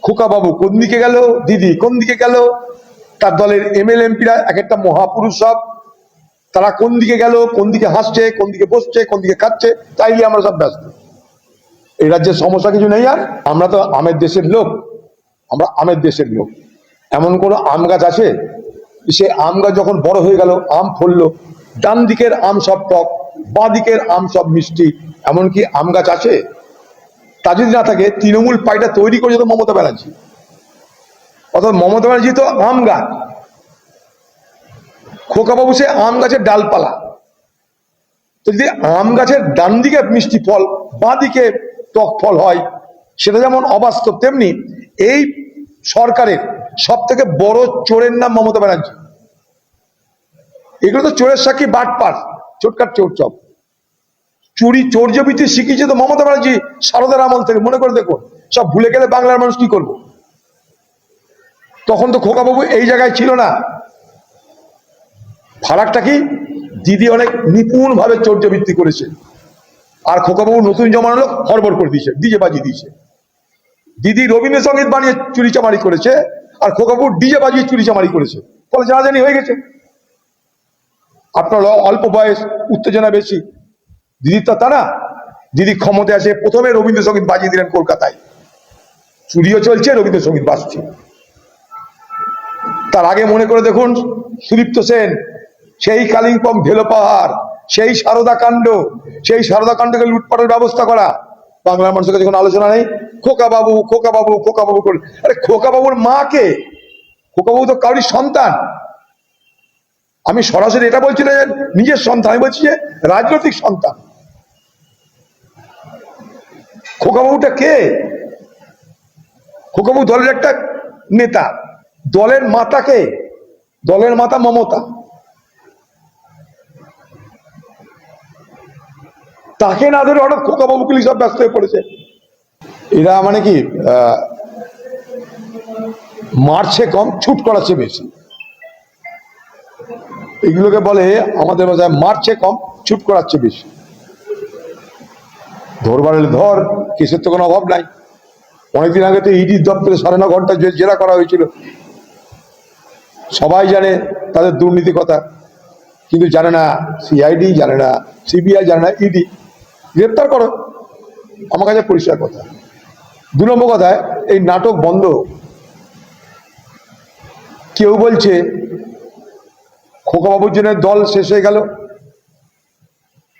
খোকা বাবু কোন দিকে গেল, দিদি কোন দিকে গেল, তার দলের এমএলএ এমপিরা এক একটা মহাপুরুষ সব, তারা কোন দিকে গেল, কোন দিকে হাসছে, কোন দিকে বসছে, কোন দিকে খাচ্ছে, তাই নিয়ে আমরা সব ব্যস্ত। এই রাজ্যের সমস্যা কিছু নেই। আর আমরা তো আমের দেশের লোক, আমরা আমের দেশের লোক। এমন কোন আম গাছ আছে সে আম গাছ যখন বড় হয়ে গেল, আম ফললো, ডান দিকের আম সব টক, বাঁ দিকের আম সব মিষ্টি, এমনকি আম গাছ আছে? তা যদি না থাকে, তৃণমূল পার্টিটা তৈরি করেছে তো মমতা ব্যানার্জি। অর্থাৎ মমতা ব্যানার্জি তো আম গাছ, খোকাবাবু সে আম গাছের ডালপালা। তো যদি আম গাছের ডান দিকে মিষ্টি ফল, বাঁ দিকে টক ফল হয়, সেটা যেমন অবাস্তব, তেমনি এই সরকারের সব থেকে বড় চোরের নাম মমতা ব্যানার্জি। এগুলো তো চোরের সাক্ষী বাটপার, চোটকাট চোর চপ। চুরি চৌর্যবৃত্তি শিখিয়েছে তো মমতা ব্যানার্জি সারদার আমল থেকে। মনে করে দেখুন, সব ভুলে গেলে বাংলার মানুষ কি করবো? তখন তো খোকাবাবু এই জায়গায় ছিল না। ফারাকটা কি? দিদি অনেক নিপুণ ভাবে চৌর্যবৃত্তি করেছে, আর খোকাবাবু নতুন জমানো লোক হড়বড় করে দিয়েছে, ডিজে বাজিয়ে দিয়েছে। দিদি রবীন্দ্রসঙ্গীত বানিয়ে চুরি চামারি করেছে, আর খোকাবাবু ডিজে বাজিয়ে চুরি চামারি করেছে, ফলে জানাজানি হয়ে গেছে। আপনার অল্প বয়স, উত্তেজনা বেশি। দিদির তা না, দিদি ক্ষমতায় আসে প্রথমে রবীন্দ্রসঙ্গীত বাজিয়ে দিলেন কলকাতায়, চুরিও চলছে, রবীন্দ্রসঙ্গীত বাজছে। তার আগে মনে করে দেখুন, সুদীপ্ত সেন, সেই কালিম্পং ভেলো পাহাড়, সেই সারদা কাণ্ড, সেই সারদা কাণ্ডকে লুটপাটের ব্যবস্থা করা, বাংলার মানুষের কাছে কোনো আলোচনা নেই। খোকা বাবু, খোকা বাবু, খোকা বাবু করে। আরে খোকা বাবুর মা কে? খোকা বাবু তো কারোর সন্তান। আমি সরাসরি এটা বলছি না নিজের সন্তান, আমি বলছি যে রাজনৈতিক সন্তান। খোকা বাবুটা কে? খোকা বাবু দলের একটা নেতা। দলের মাতা কে? দলের মাতা মমতা। তাকে না ধরে হঠাৎ খোকা বাবুকে সব ব্যস্ত হয়ে পড়েছে। এরা মানে কি মারছে কম, ছুট করাচ্ছে বেশি। এগুলোকে বলে আমাদের ভাষায় মারছে কম, ছুট করাচ্ছে বেশি। ধরবার হলে ধর, কেসের তো কোনো অভাব নাই। অনেকদিন আগে তো ইডি দপ্তরে 9.5 ঘন্টা জেরা করা হয়েছিল। সবাই জানে তাদের দুর্নীতি কথা, কিন্তু জানে না সিআইডি, জানে না সিবিআই, জানে না ইডি। গ্রেপ্তার করো, আমার কাছে পরিষ্কার কথা। 2 নম্বর কথায়, এই নাটক বন্ধ। কেউ বলছে খোকাবাবুর জন্য দল শেষ হয়ে গেল,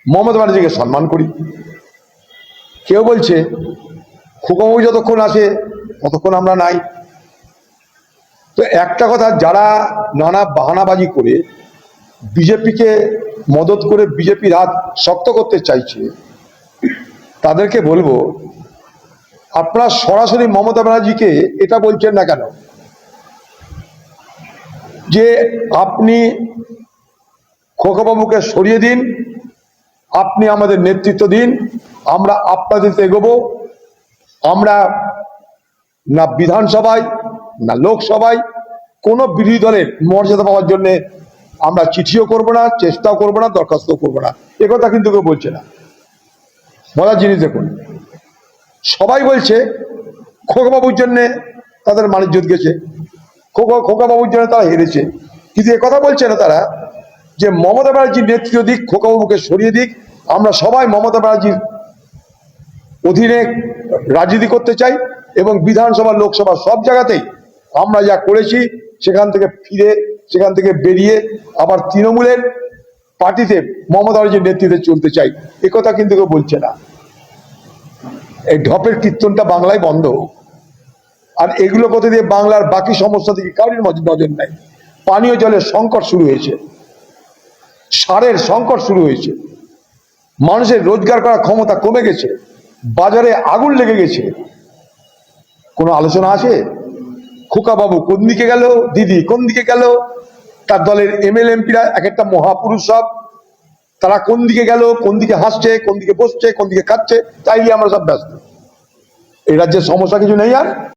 মমতা ব্যানার্জিকে সম্মান করি। কেউ বলছে খোকাবাবু যতক্ষণ আসে ততক্ষণ আমরা নাই। তো একটা কথা, যারা নানা বাহানাবাজি করে বিজেপিকে মদত করে বিজেপির হাত শক্ত করতে চাইছে, তাদেরকে বলবো, আপনারা সরাসরি মমতা ব্যানার্জিকে এটা বলছেন না কেন যে আপনি খোকাবাবুকে সরিয়ে দিন, আপনি আমাদের নেতৃত্ব দিন, আমরা আপনাদের এগোবো। আমরা না বিধানসভায় না লোকসভায় কোনো বিরোধী দলের মর্যাদা পাওয়ার জন্য আমরা চিঠিও করব না, চেষ্টাও করব না, দরখাস্ত করব না। একথা কিন্তু কেউ বলছে না। মজার জিনিস দেখুন, সবাই বলছে খোকাবাবুর জন্য তাদের মানিজ্যত গেছে, খোকাবাবুর জন্য তারা হেরেছে, কিন্তু একথা বলছে না তারা যে মমতা ব্যানার্জির নেতৃত্ব দিক, খোকাবাবুকে সরিয়ে দিক। আমরা সবাই মমতা ব্যানার্জির অধীনে রাজনীতি করতে চাই, এবং বিধানসভা লোকসভা সব জায়গাতেই আমরা যা করেছি সেখান থেকে ফিরে, সেখান থেকে বেরিয়ে আবার তৃণমূলের পার্টিতে মমতা ব্যানার্জির নেতৃত্বে চলতে চাই। একথা কিন্তু কেউ বলছে না। এই ঢপের কীর্তনটা বাংলায় বন্ধ। আর এগুলো করতে দিয়ে বাংলার বাকি সমস্যা থেকে কারোর নজর নাই। পানীয় জলের সংকট শুরু হয়েছে, সারের সংকট শুরু হয়েছে, মানুষের রোজগার করার ক্ষমতা কমে গেছে, বাজারে আগুন লেগে গেছে। কোনো আলোচনা আছে? খোকা বাবু কোন দিকে গেল, দিদি কোন দিকে গেল, তার দলের এমএলএ এমপিরা এক একটা মহাপুরুষ সব, তারা কোন দিকে গেল, কোন দিকে হাসছে, কোন দিকে বসছে, কোন দিকে খাচ্ছে, তাই নিয়ে আমরা সব ব্যস্ত। এই রাজ্যের সমস্যা কিছু নেই। আর